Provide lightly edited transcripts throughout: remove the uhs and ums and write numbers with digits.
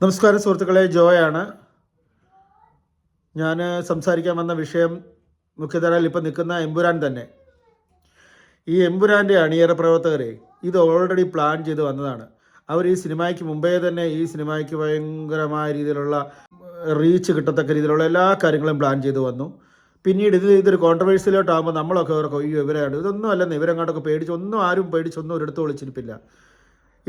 നമസ്കാരം സുഹൃത്തുക്കളെ, ജോയാണ്. ഞാൻ സംസാരിക്കാൻ വന്ന വിഷയം മുഖ്യധാരയിൽ ഇപ്പം നിൽക്കുന്ന എമ്പുരാൻ തന്നെ. ഈ എമ്പുരാൻ്റെ അണിയറ പ്രവർത്തകരെ ഇത് ഓൾറെഡി പ്ലാൻ ചെയ്ത് വന്നതാണ്. അവർ ഈ സിനിമയ്ക്ക് മുമ്പേ തന്നെ ഈ സിനിമയ്ക്ക് ഭയങ്കരമായ രീതിയിലുള്ള റീച്ച് കിട്ടത്തക്ക രീതിയിലുള്ള എല്ലാ കാര്യങ്ങളും പ്ലാൻ ചെയ്ത് വന്നു. പിന്നീട് ഇതൊരു കോൺട്രവേഴ്സിയിലോട്ടാകുമ്പോൾ നമ്മളൊക്കെ ഓർക്കും, അയ്യോ ഇവരാണ്, ഇതൊന്നും അല്ലെന്ന്, ഇവരങ്ങോട്ടൊക്കെ ഒരിടത്തും വിളിച്ചിരിപ്പില്ല.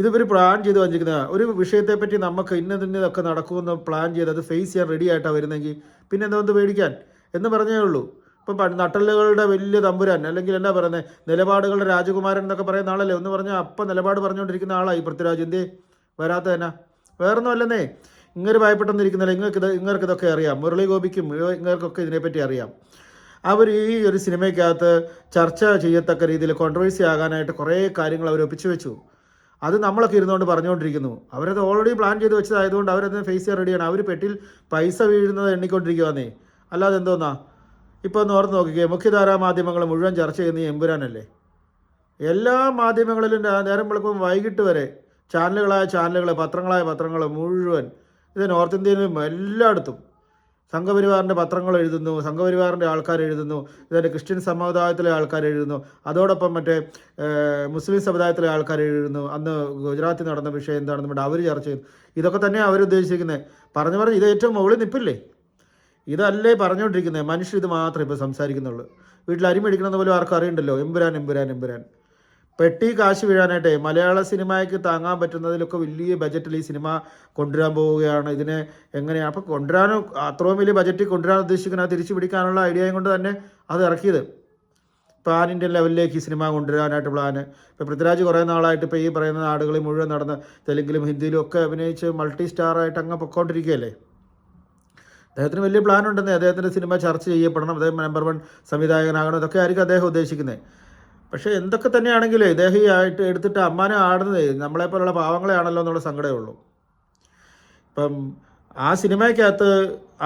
ഇതിവർ പ്ലാൻ ചെയ്ത് വന്നിരിക്കുന്ന ഒരു വിഷയത്തെപ്പറ്റി നമുക്ക് ഇന്നതൊക്കെ നടക്കുമെന്ന് പ്ലാൻ ചെയ്ത് അത് ഫേസ് ചെയ്യാൻ റെഡി ആയിട്ടാണ് വരുന്നെങ്കിൽ പിന്നെ എന്തുകൊണ്ട് പേടിക്കാൻ എന്ന് പറഞ്ഞേ ഉള്ളൂ. ഇപ്പം നട്ടലുകളുടെ വലിയ തമ്പുരാൻ, അല്ലെങ്കിൽ എന്താ പറയുന്നത്, നിലപാടുകളുടെ രാജകുമാരൻ എന്നൊക്കെ പറയുന്ന ആളല്ലേ. ഒന്ന് പറഞ്ഞാൽ അപ്പം നിലപാട് പറഞ്ഞുകൊണ്ടിരിക്കുന്ന ആളായി പൃഥ്വിരാജ്. എന്തേ വരാത്ത തന്നെ? വേറൊന്നും അല്ലെന്നേ, ഇങ്ങനെ ഭയപ്പെട്ടെന്നിരിക്കുന്നില്ല. ഇങ്ങർക്കിതൊക്കെ അറിയാം. മുരളി ഗോപിക്കും ഇങ്ങർക്കൊക്കെ ഇതിനെപ്പറ്റി അറിയാം. അവർ ഈ ഒരു സിനിമയ്ക്കകത്ത് ചർച്ച ചെയ്യത്തക്ക രീതിയിൽ കോൺട്രവേഴ്സി ആകാനായിട്ട് കുറേ കാര്യങ്ങൾ അവർ ഒപ്പിച്ചു വെച്ചു. അത് നമ്മളൊക്കെ ഇരുന്നുകൊണ്ട് പറഞ്ഞുകൊണ്ടിരിക്കുന്നു. അവരത് ഓൾറെഡി പ്ലാൻ ചെയ്ത് വെച്ചതായതുകൊണ്ട് അവരതിനെ ഫേസ് ചെയ്യാൻ റെഡിയാണ്. അവർ പെട്ടിൽ പൈസ വീഴുന്നത് എണ്ണിക്കൊണ്ടിരിക്കുകയെന്നേ, അല്ലാതെ എന്തോന്നാ. ഇപ്പോൾ ഒന്ന് ഓർത്ത് നോക്കിക്കേ, മുഖ്യധാരാ മാധ്യമങ്ങൾ മുഴുവൻ ചർച്ച ചെയ്യുന്ന എമ്പുരാനല്ലേ. എല്ലാ മാധ്യമങ്ങളിലും നേരം വെളുപ്പം വൈകിട്ട് വരെ ചാനലുകൾ, പത്രങ്ങൾ മുഴുവൻ ഇത് നോർത്ത് ഇന്ത്യയിലും എല്ലായിടത്തും സംഘപരിവാറിൻ്റെ പത്രങ്ങൾ എഴുതുന്നു, സംഘപരിവാറിൻ്റെ ആൾക്കാർ എഴുതുന്നു, ഇതിൻ്റെ ക്രിസ്ത്യൻ സമുദായത്തിലെ ആൾക്കാർ എഴുതുന്നു, അതോടൊപ്പം മറ്റേ മുസ്ലിം സമുദായത്തിലെ ആൾക്കാർ എഴുതുന്നു. അന്ന് ഗുജറാത്തിൽ നടന്ന വിഷയം എന്താണെന്ന് പറഞ്ഞാൽ അവർ ചർച്ച ചെയ്യുന്നു. ഇതൊക്കെ തന്നെയാണ് അവരുദ്ദേശിക്കുന്നത്. പറഞ്ഞ് ഇത് ഏറ്റവും മുകളിൽ നിൽപ്പില്ലേ, ഇതല്ലേ പറഞ്ഞുകൊണ്ടിരിക്കുന്നത്. മനുഷ്യർ ഇത് മാത്രമേ ഇപ്പോൾ സംസാരിക്കുന്നുള്ളൂ. വീട്ടിൽ അരി മേടിക്കണമെന്ന് പോലും ആർക്കും അറിയണ്ടല്ലോ. എമ്പുരാൻ പെട്ടി കാശ് വീഴാനായിട്ടേ മലയാള സിനിമയ്ക്ക് താങ്ങാൻ പറ്റുന്നതിലൊക്കെ വലിയ ബജറ്റിൽ ഈ സിനിമ കൊണ്ടുവരാൻ പോവുകയാണ്. ഇതിനെ എങ്ങനെയാണ് അപ്പോൾ കൊണ്ടുവരാനും, അത്രയും വലിയ ബജറ്റിൽ കൊണ്ടുവരാൻ ഉദ്ദേശിക്കുന്ന തിരിച്ചു പിടിക്കാനുള്ള ഐഡിയയും കൊണ്ട് തന്നെ അത് ഇറക്കിയത്. പാൻ ഇന്ത്യൻ ലെവലിലേക്ക് ഈ സിനിമ കൊണ്ടുവരാനായിട്ട് പ്ലാന്. ഇപ്പോൾ പൃഥ്വിരാജ് കുറേ നാളായിട്ട് ഇപ്പോൾ ഈ പറയുന്ന നാടുകളിൽ മുഴുവൻ നടന്ന് തെലുങ്കിലും ഹിന്ദിയിലും ഒക്കെ അഭിനയിച്ച് മൾട്ടി സ്റ്റാറായിട്ട് അങ്ങ് പൊക്കോണ്ടിരിക്കുകയല്ലേ. അദ്ദേഹത്തിന് വലിയ പ്ലാൻ ഉണ്ടെന്നേ. അദ്ദേഹത്തിൻ്റെ സിനിമ ചർച്ച ചെയ്യപ്പെടണം, അദ്ദേഹം നമ്പർ 1 സംവിധായകനാകണം, ഇതൊക്കെ ആയിരിക്കും അദ്ദേഹം ഉദ്ദേശിക്കുന്നത്. പക്ഷേ എന്തൊക്കെ തന്നെയാണെങ്കിലും ഇദ്ദേഹമായിട്ട് എടുത്തിട്ട് അമ്മാനെ ആടുന്നത് നമ്മളെപ്പോലുള്ള പാവങ്ങളെയാണല്ലോ എന്നുള്ള സങ്കടമേ ഉള്ളൂ. ഇപ്പം ആ സിനിമയ്ക്കകത്ത്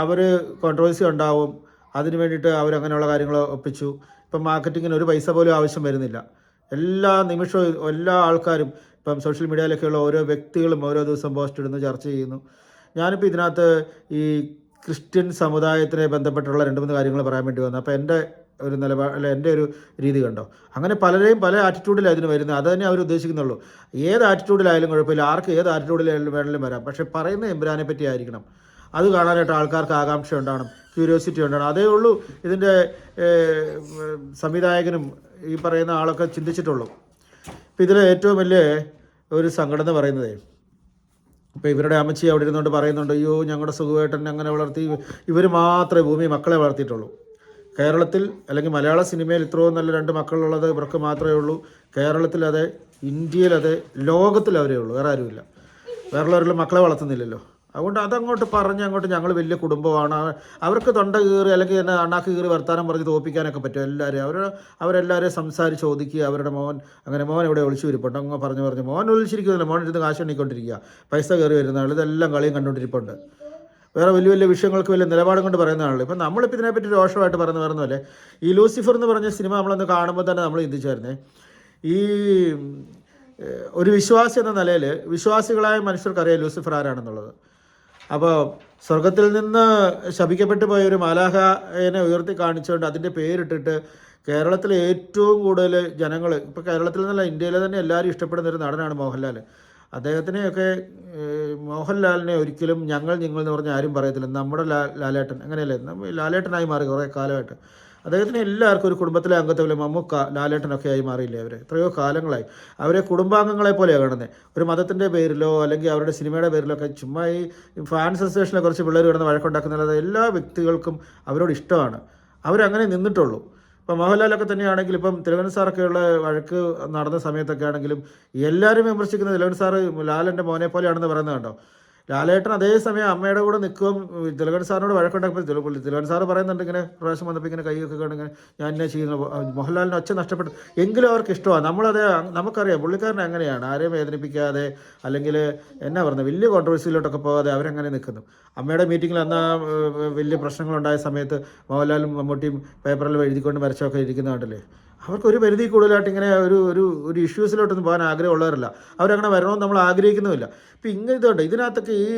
അവർ കോൺട്രവേഴ്സി ഉണ്ടാവും, അതിന് വേണ്ടിയിട്ട് അവരങ്ങനെയുള്ള കാര്യങ്ങൾ ഒപ്പിച്ചു. ഇപ്പം മാർക്കറ്റിങ്ങിന് ഒരു പൈസ പോലും ആവശ്യം വരുന്നില്ല. എല്ലാ നിമിഷവും എല്ലാ ആൾക്കാരും ഇപ്പം സോഷ്യൽ മീഡിയയിലൊക്കെയുള്ള ഓരോ വ്യക്തികളും ഓരോ ദിവസം പോസ്റ്റ് ഇടുന്നു, ചർച്ച ചെയ്യുന്നു. ഞാനിപ്പോൾ ഇതിനകത്ത് ഈ ക്രിസ്ത്യൻ സമുദായത്തിനെ ബന്ധപ്പെട്ടുള്ള 2-3 കാര്യങ്ങൾ പറയാൻ വേണ്ടി വന്നു. അപ്പോൾ എൻ്റെ ഒരു എൻ്റെ ഒരു രീതി കണ്ടോ, അങ്ങനെ പലരെയും പല ആറ്റിറ്റ്യൂഡിലാണ് അതിന് വരുന്നത്. അത് തന്നെ അവർ ഉദ്ദേശിക്കുന്നുള്ളൂ. ഏത് ആറ്റിറ്റ്യൂഡിലായാലും കുഴപ്പമില്ല, ആർക്ക് ഏത് ആറ്റിറ്റ്യൂഡിലായാലും വേണമെങ്കിലും വരാം. പക്ഷേ പറയുന്ന എമ്പുരാനെ പറ്റി ആയിരിക്കണം. അത് കാണാനായിട്ട് ആൾക്കാർക്ക് ആകാംക്ഷ ഉണ്ടാകണം, ക്യൂരിയോസിറ്റി ഉണ്ടാകണം. അതേ ഉള്ളൂ ഇതിൻ്റെ സംവിധായകനും ഈ പറയുന്ന ആളൊക്കെ ചിന്തിച്ചിട്ടുള്ളൂ. ഇപ്പം ഇതിൽ ഏറ്റവും വലിയ ഒരു സങ്കടം എന്ന് പറയുന്നത്, ഇപ്പോൾ ഇവരുടെ അമ്മച്ചി അവിടെ ഇരുന്നുകൊണ്ട് പറയുന്നുണ്ട്, അയ്യോ ഞങ്ങളുടെ സുഖമായിട്ടന്നെ അങ്ങനെ വളർത്തി, ഇവർ മാത്രമേ ഭൂമി മക്കളെ വളർത്തിയിട്ടുള്ളൂ. കേരളത്തിൽ അല്ലെങ്കിൽ മലയാള സിനിമയിൽ ഇത്രയും നല്ല 2 മക്കളുള്ളത് ഇവർക്ക് മാത്രമേ ഉള്ളൂ. കേരളത്തിലതെ, ഇന്ത്യയിലതെ, ലോകത്തിലവരേ ഉള്ളൂ, വേറെ ആരുമില്ല. വേറെയുള്ളവരെല്ലാം മക്കളെ വളർത്തുന്നില്ലല്ലോ. അതുകൊണ്ട് അതങ്ങോട്ട് അങ്ങോട്ട് ഞങ്ങൾ വലിയ കുടുംബമാണ്, അവർക്ക് തൊണ്ട കീറി അല്ലെങ്കിൽ എന്നെ അണ്ണാക്ക് കീറി വർത്താനം പറഞ്ഞ് തോപ്പിക്കാനൊക്കെ പറ്റും എല്ലാവരും. അവരെല്ലാവരെയും സംസാരിച്ച് ഒതുക്കി അവരുടെ മോൻ ഇവിടെ ഒളിച്ചു വരിപ്പുണ്ട് അങ്ങ് പറഞ്ഞ് മോൻ ഒളിച്ചിരിക്കുന്നില്ല, മോൻ ഇരുന്ന് കാശ് എണ്ണിക്കൊണ്ടിരിക്കുക, പൈസ കയറി വരുന്ന ആൾ, ഇതെല്ലാം കളിയും കണ്ടുകൊണ്ടിരിപ്പുണ്ട്. വേറെ വലിയ വിഷയങ്ങൾക്ക് വലിയ നിലപാടും കൊണ്ട് പറയുന്ന ആളുകൾ. ഇപ്പം നമ്മളിപ്പോൾ ഇതിനെപ്പറ്റി രോഷമായിട്ട് പറയുന്നതല്ലേ. ഈ ലൂസിഫർ എന്ന് പറഞ്ഞ സിനിമ നമ്മളൊന്ന് കാണുമ്പോൾ തന്നെ നമ്മൾ ചിന്തിച്ചായിരുന്നേ, ഈ ഒരു വിശ്വാസി എന്ന നിലയിൽ വിശ്വാസികളായ മനുഷ്യർക്കറിയാം ലൂസിഫർ ആരാണെന്നുള്ളത്. അപ്പോൾ സ്വർഗത്തിൽ നിന്ന് ശപിക്കപ്പെട്ടു പോയ ഒരു മാലാഖയെ ഉയർത്തി കാണിച്ചുകൊണ്ട് അതിൻ്റെ പേരിട്ടിട്ട് കേരളത്തിലെ ഏറ്റവും കൂടുതൽ ജനങ്ങൾ, ഇപ്പോൾ കേരളത്തിൽ നിന്നല്ല ഇന്ത്യയിലെ തന്നെ എല്ലാവരും ഇഷ്ടപ്പെടുന്ന ഒരു നടനാണ് മോഹൻലാൽ. അദ്ദേഹത്തിനെയൊക്കെ മോഹൻലാലിനെ ഒരിക്കലും ഞങ്ങൾ എന്ന് പറഞ്ഞാൽ ആരും പറയത്തില്ല. നമ്മുടെ ലാലേട്ടൻ അങ്ങനെയല്ലേ, ലാലേട്ടനായി മാറി കുറേ കാലമായിട്ട്. അദ്ദേഹത്തിന് എല്ലാവർക്കും ഒരു കുടുംബത്തിലെ അംഗത്വം, മമ്മൂക്ക ലാലേട്ടനൊക്കെ ആയി മാറിയില്ലേ അവർ, എത്രയോ കാലങ്ങളായി. അവരെ കുടുംബാംഗങ്ങളെ പോലെയാണ് കാണുന്നത്. ഒരു മതത്തിൻ്റെ പേരിലോ അല്ലെങ്കിൽ അവരുടെ സിനിമയുടെ പേരിലോ ഒക്കെ ചുമ്മാ ഈ ഫാൻസ് അസോസിയേഷനെ കുറച്ച് പിള്ളേർ കിടന്ന് വഴക്കുണ്ടാക്കുന്നത് എല്ലാ വ്യക്തികൾക്കും അവരോട് ഇഷ്ടമാണ്. അവരങ്ങനെ നിന്നിട്ടുള്ളൂ. ഇപ്പം മോഹൻലാലൊക്കെ തന്നെയാണെങ്കിൽ ഇപ്പം തിലകൻ സാറൊക്കെയുള്ള വഴക്ക് നടന്ന സമയത്തൊക്കെ ആണെങ്കിലും എല്ലാവരും വിമർശിക്കുന്ന തിലകൻ സാറ് ലാലൻ്റെ മോനെ പോലെയാണെന്ന് പറയുന്നത് കണ്ടോ. ലാലേട്ടൻ അതേസമയം അമ്മയുടെ കൂടെ നിൽക്കുകയും തിലകൻ സാറിനോട് വഴക്കുണ്ടാക്കുമ്പോൾ തിലകൻ സാറ് പറയുന്നുണ്ട്, ഇങ്ങനെ പ്രാവശ്യം വന്നപ്പോൾ ഇങ്ങനെ കൈയൊക്കെ കണ്ടിങ്ങനെ ഞാൻ എന്നെ ചെയ്യുന്നു. മോഹൻലാലിന് ഒച്ച നഷ്ടപ്പെട്ടു എങ്കിലും അവർക്ക് ഇഷ്ടമാണ്. നമുക്കറിയാം പുള്ളിക്കാരൻ അങ്ങനെയാണ്, ആരെയും വേദനിപ്പിക്കാതെ അല്ലെങ്കിൽ എന്നാ പറയുന്നത് വലിയ കോൺട്രവേഴ്സിയിലോട്ടൊക്കെ പോകാതെ അവരങ്ങനെ നിൽക്കുന്നു. അമ്മയുടെ മീറ്റിങ്ങിൽ അന്ന് വലിയ പ്രശ്നങ്ങളുണ്ടായ സമയത്ത് മോഹൻലാലും മമ്മൂട്ടിയും പേപ്പറിൽ എഴുതിക്കൊണ്ട് വരച്ചൊക്കെ ഇരിക്കുന്ന കണ്ടല്ലേ. അവർക്കൊരു പരിധി കൂടുതലായിട്ട് ഇങ്ങനെ ഒരു ഒരു ഒരു ഇഷ്യൂസിലോട്ടൊന്നും പോകാൻ ആഗ്രഹമുള്ളവരല്ല. അവരങ്ങനെ വരണമെന്ന് നമ്മൾ ആഗ്രഹിക്കുന്നുമില്ല. ഇപ്പം ഇതുണ്ട് ഇതിനകത്തൊക്കെ ഈ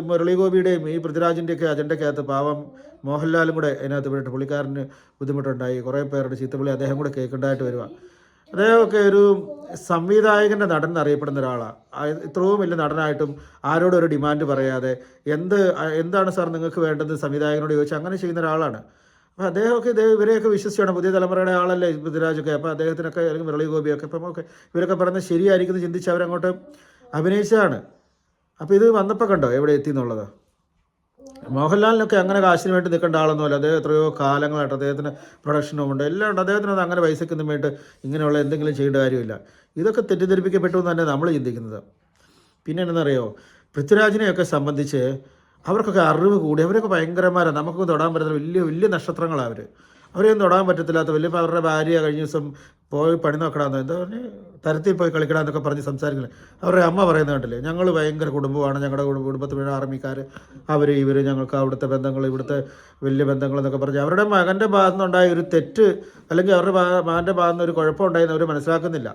മുരളി ഗോപിയുടെയും ഈ പൃഥ്വിരാജിൻ്റെയൊക്കെ അജണ്ടയ്ക്കകത്ത് പാവം മോഹൻലാലും കൂടെ അതിനകത്ത് പോയിട്ട് പുള്ളിക്കാരന് ബുദ്ധിമുട്ടുണ്ടായി. കുറേ പേരുടെ ചീത്തവിളി അദ്ദേഹം കൂടെ കേൾക്കേണ്ടതായിട്ട് വരിക. അദ്ദേഹമൊക്കെ ഒരു സംവിധായകൻ്റെ നടൻ എന്നറിയപ്പെടുന്ന ഒരാളാണ്. ഇത്രയും വലിയ നടനായിട്ടും ആരോടും ഒരു ഡിമാൻഡ് പറയാതെ എന്താണ് സാർ നിങ്ങൾക്ക് വേണ്ടത് സംവിധായകനോട് ചോദിച്ചാൽ അങ്ങനെ ചെയ്യുന്ന ഒരാളാണ്. അപ്പോൾ അദ്ദേഹമൊക്കെ ഇവരെയൊക്കെ വിശ്വസിച്ചാണ് പുതിയ തലമുറയുടെ ആളല്ലേ പൃഥ്വിരാജൊക്കെ. അപ്പോൾ അദ്ദേഹത്തിനൊക്കെ അല്ലെങ്കിൽ മുരളി ഗോപിയൊക്കെ ഇപ്പം ഒക്കെ ഇവരൊക്കെ പറയുന്നത് ശരിയായിരിക്കും ചിന്തിച്ച് അവരങ്ങോട്ട് അഭിനയിച്ചതാണ്. അപ്പോൾ ഇത് വന്നപ്പോൾ കണ്ടോ എവിടെ എത്തി എന്നുള്ളത്. മോഹൻലാലിനൊക്കെ അങ്ങനെ കാശിന് വേണ്ടി നിൽക്കേണ്ട ആളൊന്നുമല്ല. അദ്ദേഹം എത്രയോ കാലങ്ങളായിട്ട് അദ്ദേഹത്തിന് പ്രൊഡക്ഷനും ഉണ്ട്, എല്ലാം ഉണ്ട്. അദ്ദേഹത്തിനത് അങ്ങനെ പൈസയ്ക്കൊന്നും വേണ്ടി ഇങ്ങനെയുള്ള എന്തെങ്കിലും ചെയ്യേണ്ട കാര്യമില്ല. ഇതൊക്കെ തെറ്റിദ്ധരിപ്പിക്കപ്പെട്ടു എന്ന് തന്നെ നമ്മൾ ചിന്തിക്കുന്നത്. പിന്നെ എന്നറിയോ, പൃഥ്വിരാജിനെയൊക്കെ സംബന്ധിച്ച് അവർക്കൊക്കെ അറിവ് കൂടി, അവരൊക്കെ ഭയങ്കരന്മാരാണ്. നമുക്കൊക്കെ തൊടാൻ പറ്റുന്ന വലിയ വലിയ നക്ഷത്രങ്ങളാണ് അവരെയൊന്നും തൊടാൻ പറ്റത്തില്ലാത്ത വലിയ. ഇപ്പോൾ അവരുടെ ഭാര്യ കഴിഞ്ഞ ദിവസം പോയി പണി നോക്കണമെന്ന് എന്താ പറഞ്ഞ് തരത്തിൽ പോയി കളിക്കണമെന്നൊക്കെ പറഞ്ഞ് സംസാരിക്കുന്നത്. അവരുടെ അമ്മ പറയുന്നത് കണ്ടില്ലേ, ഞങ്ങൾ ഭയങ്കര കുടുംബമാണ്, ഞങ്ങളുടെ കുടുംബത്തിൽ വീട് ആർമിക്കാർ, അവർ ഇവർ, ഞങ്ങൾക്ക് അവിടുത്തെ ബന്ധങ്ങൾ, ഇവിടുത്തെ വലിയ ബന്ധങ്ങൾ എന്നൊക്കെ പറഞ്ഞ് അവരുടെ മകൻ്റെ ഭാഗത്തു നിന്നുണ്ടായ ഒരു തെറ്റ് അല്ലെങ്കിൽ അവരുടെ മകൻ്റെ ഭാഗത്തു നിന്ന് ഒരു കുഴപ്പമുണ്ടായെന്ന് അവർ മനസ്സിലാക്കുന്നില്ല.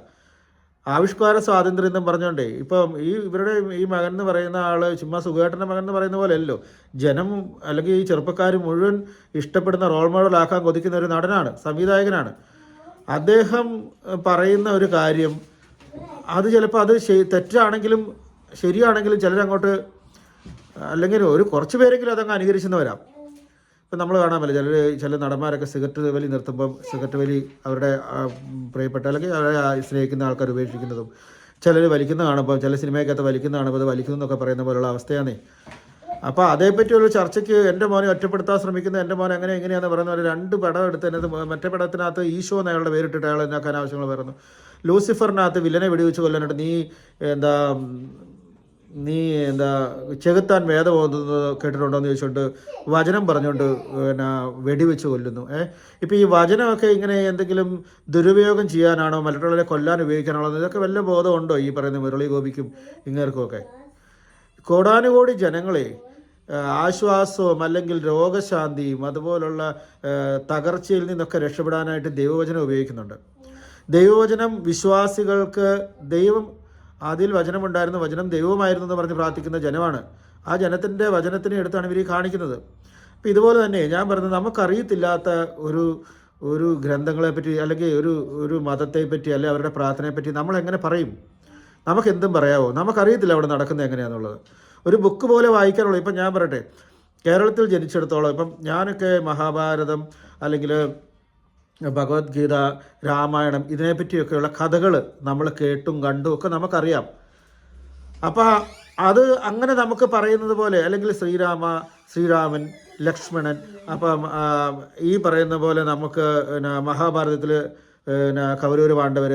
ആവിഷ്കാര സ്വാതന്ത്ര്യം എന്നും പറഞ്ഞുകൊണ്ടേ ഇപ്പം ഇവരുടെ ഈ മകൻ എന്ന് പറയുന്ന ആൾ ചുമ്മാ സുഖേട്ടൻ്റെ മകൻ എന്ന് പറയുന്ന പോലെ അല്ലല്ലോ. ജനം അല്ലെങ്കിൽ ഈ ചെറുപ്പക്കാർ മുഴുവൻ ഇഷ്ടപ്പെടുന്ന റോൾ മോഡലാക്കാൻ കൊതിക്കുന്ന ഒരു നടനാണ്, സംവിധായകനാണ്. അദ്ദേഹം പറയുന്ന ഒരു കാര്യം അത് ചിലപ്പോൾ അത് തെറ്റാണെങ്കിലും ശരിയാണെങ്കിലും ചിലരങ്ങോട്ട് അല്ലെങ്കിൽ ഒരു കുറച്ച് പേരെങ്കിലും അതങ്ങ് അനുകരിച്ചെന്ന് വരാം. ഇപ്പം നമ്മൾ കാണാൻ പറ്റില്ല ചില നടന്മാരൊക്കെ സിഗരറ്റ് വലി നിർത്തുമ്പം സിഗരറ്റ് വലി അവരുടെ പ്രിയപ്പെട്ട അല്ലെങ്കിൽ അവരെ സ്നേഹിക്കുന്ന ആൾക്കാർ ഉപേക്ഷിക്കുന്നതും, ചിലർ വലിക്കുന്ന കാണുമ്പോൾ ചില സിനിമയ്ക്കകത്ത് വലിക്കുന്ന കാണുമ്പോൾ അത് വലിക്കുന്നു എന്നൊക്കെ പറയുന്ന പോലുള്ള അവസ്ഥയാണ്. അപ്പോൾ അതേപ്പറ്റിയൊരു ചർച്ചയ്ക്ക് എൻ്റെ മോനെ ഒറ്റപ്പെടുത്താൻ ശ്രമിക്കുന്ന എൻ്റെ മോൻ എങ്ങനെ എങ്ങനെയാണെന്ന് പറയുന്ന പോലെ 2 പടം എടുത്ത് എന്നത് മറ്റേ പടത്തിനകത്ത് ഈശോ എന്ന് അയാളുടെ പേരിട്ടിട്ട് അയാൾ എന്നാക്കാൻ ആവശ്യങ്ങൾ പറയുന്നു. ലൂസിഫറിനകത്ത് വില്ലനെ വെടിവെച്ച് കൊല്ലാനായിട്ട് നീ ചെകുത്താൻ വേദം ഓതുന്നത് കേട്ടിട്ടുണ്ടോ എന്ന് ചോദിച്ചുകൊണ്ട് വചനം പറഞ്ഞുകൊണ്ട് വെടിവെച്ച് കൊല്ലുന്നു. ഇപ്പോൾ ഈ വചനമൊക്കെ ഇങ്ങനെ എന്തെങ്കിലും ദുരുപയോഗം ചെയ്യാനാണോ മറ്റുള്ളവരെ കൊല്ലാൻ ഉപയോഗിക്കാനാണോ, ഇതൊക്കെ വല്ല ബോധമുണ്ടോ ഈ പറയുന്ന മുരളി ഗോപിക്കും ഇങ്ങേർക്കുമൊക്കെ? കോടാനുകോടി ജനങ്ങളെ ആശ്വാസവും അല്ലെങ്കിൽ രോഗശാന്തിയും അതുപോലുള്ള തകർച്ചയിൽ നിന്നൊക്കെ രക്ഷപ്പെടാനായിട്ട് ദൈവവചനം ഉപയോഗിക്കുന്നുണ്ട്. ദൈവവചനം വിശ്വാസികൾക്ക് ദൈവം അതിൽ വചനമുണ്ടായിരുന്നു, വചനം ദൈവമായിരുന്നു എന്ന് പറഞ്ഞ് പ്രാർത്ഥിക്കുന്ന ജനമാണ്. ആ ജനത്തിൻ്റെ വചനത്തിനെ എടുത്താണ് ഇവർ കാണിക്കുന്നത്. അപ്പം ഇതുപോലെ തന്നെ ഞാൻ പറഞ്ഞത്, നമുക്കറിയത്തില്ലാത്ത ഒരു ഗ്രന്ഥങ്ങളെപ്പറ്റി അല്ലെങ്കിൽ ഒരു മതത്തെപ്പറ്റി അല്ലെങ്കിൽ അവരുടെ പ്രാർത്ഥനയെപ്പറ്റി നമ്മളെങ്ങനെ പറയും? നമുക്കെന്തും പറയാമോ? നമുക്കറിയത്തില്ല അവിടെ നടക്കുന്നത് എങ്ങനെയാണെന്നുള്ളത്. ഒരു ബുക്ക് പോലെ വായിക്കാനുള്ളൂ. ഇപ്പം ഞാൻ പറയട്ടെ, കേരളത്തിൽ ജനിച്ചിടത്തോളം ഇപ്പം ഞാനൊക്കെ മഹാഭാരതം അല്ലെങ്കിൽ ഭഗവത്ഗീത, രാമായണം ഇതിനെപ്പറ്റിയൊക്കെയുള്ള കഥകൾ നമ്മൾ കേട്ടും കണ്ടും ഒക്കെ നമുക്കറിയാം. അപ്പോൾ അത് അങ്ങനെ നമുക്ക് പറയുന്നത് പോലെ അല്ലെങ്കിൽ ശ്രീരാമൻ, ലക്ഷ്മണൻ, അപ്പം ഈ പറയുന്ന പോലെ നമുക്ക് മഹാഭാരതത്തിൽ കൗരവർ, പാണ്ഡവർ,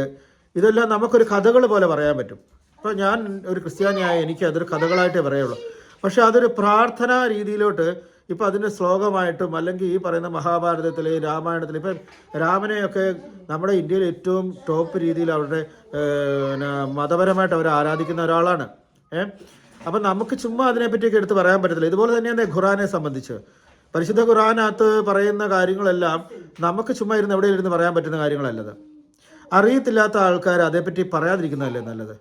ഇതെല്ലാം നമുക്കൊരു കഥകൾ പോലെ പറയാൻ പറ്റും. ഇപ്പോൾ ഞാൻ ഒരു ക്രിസ്ത്യാനിയായ എനിക്ക് അതൊരു കഥകളായിട്ടേ പറയുള്ളൂ. പക്ഷേ അതൊരു പ്രാർത്ഥനാ രീതിയിലോട്ട് ഇപ്പോൾ അതിൻ്റെ ശ്ലോകമായിട്ടും അല്ലെങ്കിൽ ഈ പറയുന്ന മഹാഭാരതത്തിൽ, രാമായണത്തിൽ, ഇപ്പം രാമനെയൊക്കെ നമ്മുടെ ഇന്ത്യയിൽ ഏറ്റവും ടോപ്പ് രീതിയിൽ അവരുടെ മതപരമായിട്ട് അവർ ആരാധിക്കുന്ന ഒരാളാണ്. അപ്പം നമുക്ക് ചുമ്മാ അതിനെപ്പറ്റിയൊക്കെ എടുത്ത് പറയാൻ പറ്റത്തില്ല. ഇതുപോലെ തന്നെയാണ് ഖുറാനെ സംബന്ധിച്ച്. പരിശുദ്ധ ഖുറാനകത്ത് പറയുന്ന കാര്യങ്ങളെല്ലാം നമുക്ക് ചുമ്മാ എവിടെയും ഇരുന്ന് പറയാൻ പറ്റുന്ന കാര്യങ്ങളല്ലത്. അറിയത്തില്ലാത്ത ആൾക്കാർ അതേപ്പറ്റി പറയാതിരിക്കുന്നതല്ലേ നല്ലത്.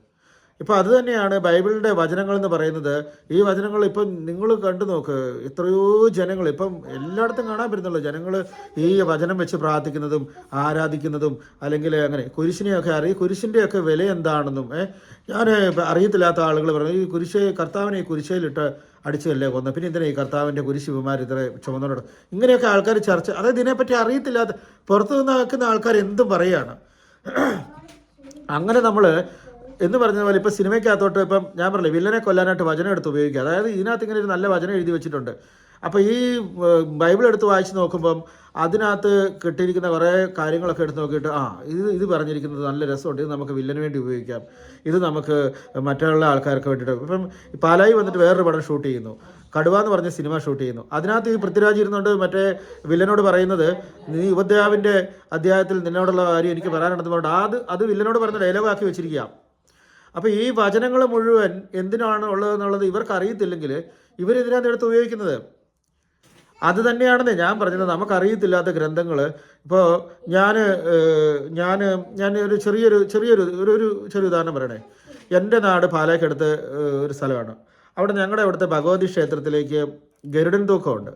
ഇപ്പോൾ അത് തന്നെയാണ് ബൈബിളിൻ്റെ വചനങ്ങളെന്ന് പറയുന്നത്. ഈ വചനങ്ങൾ ഇപ്പം നിങ്ങൾ കണ്ടു നോക്ക്, എത്രയോ ജനങ്ങൾ ഇപ്പം എല്ലായിടത്തും കാണാൻ പറ്റുന്നുള്ളൂ. ജനങ്ങൾ ഈ വചനം വെച്ച് പ്രാർത്ഥിക്കുന്നതും ആരാധിക്കുന്നതും അല്ലെങ്കിൽ അങ്ങനെ കുരിശിനെയൊക്കെ കുരിശിൻ്റെയൊക്കെ വില എന്താണെന്നും ഞാൻ അറിയത്തില്ലാത്ത ആളുകൾ പറഞ്ഞു, ഈ കർത്താവിനെ ഈ കുരിശയിലിട്ട് അടിച്ചതല്ലേ കൊന്നു, പിന്നെ എന്തിനാ ഈ കർത്താവിൻ്റെ കുരിശ് വിമാർ ഇത്ര ചുമന്നോട്, ഇങ്ങനെയൊക്കെ ആൾക്കാർ ചർച്ച. അതായത് ഇതിനെപ്പറ്റി അറിയത്തില്ലാത്ത പുറത്തു നിന്ന് നിൽക്കുന്ന ആൾക്കാർ എന്തും പറയുകയാണ്. അങ്ങനെ നമ്മൾ എന്ന് പറഞ്ഞ പോലെ ഇപ്പോൾ സിനിമയ്ക്കകത്തോട്ട് ഇപ്പം ഞാൻ പറഞ്ഞില്ലേ വില്ലനെ കൊല്ലാനായിട്ട് വചനം എടുത്ത് ഉപയോഗിക്കുക. അതായത് ഇതിനകത്ത് ഇങ്ങനെ ഒരു നല്ല വചനം എഴുതി വെച്ചിട്ടുണ്ട്. അപ്പോൾ ഈ ബൈബിൾ എടുത്ത് വായിച്ച് നോക്കുമ്പം അതിനകത്ത് കിട്ടിയിരിക്കുന്ന കുറേ കാര്യങ്ങളൊക്കെ എടുത്ത് നോക്കിയിട്ട് ഇത് പറഞ്ഞിരിക്കുന്നത് നല്ല രസമുണ്ട്, ഇത് നമുക്ക് വില്ലന് വേണ്ടി ഉപയോഗിക്കാം, ഇത് നമുക്ക് മറ്റുള്ള ആൾക്കാർക്ക് വേണ്ടിയിട്ട്. ഇപ്പം പാലായി വന്നിട്ട് വേറൊരു പടം ഷൂട്ട് ചെയ്യുന്നു, കടുവ എന്ന് പറഞ്ഞ സിനിമ ഷൂട്ട് ചെയ്യുന്നു. അതിനകത്ത് ഈ പൃഥ്വിരാജ് ഇരുന്നുകൊണ്ട് മറ്റേ വില്ലനോട് പറയുന്നത്, നീ ഉപദ്യാവിൻ്റെ അധ്യായത്തിൽ നിന്നോടുള്ള കാര്യം എനിക്ക് പറയാനുണ്ടെന്ന് പറഞ്ഞിട്ട് അത് വില്ലനോട് പറഞ്ഞ ഡയലോഗാക്കി വെച്ചിരിക്കുക. അപ്പോൾ ഈ വചനങ്ങൾ മുഴുവൻ എന്തിനാണ് ഉള്ളതെന്നുള്ളത് ഇവർക്ക് അറിയത്തില്ലെങ്കിൽ ഇവരെതിനകത്ത് എടുത്ത് ഉപയോഗിക്കുന്നത്. അത് തന്നെയാണെന്നേ ഞാൻ പറഞ്ഞത്. നമുക്കറിയത്തില്ലാത്ത ഗ്രന്ഥങ്ങൾ ഇപ്പോൾ ഞാൻ ഞാൻ ഞാൻ ഒരു ചെറിയൊരു ഉദാഹരണം പറയണേ. എൻ്റെ നാട് പാലാക്കടുത്ത് ഒരു സ്ഥലമാണ്. അവിടെ ഞങ്ങളുടെ അവിടുത്തെ ഭഗവതി ക്ഷേത്രത്തിലേക്ക് ഗരുഡൻ തൂക്കമുണ്ട്.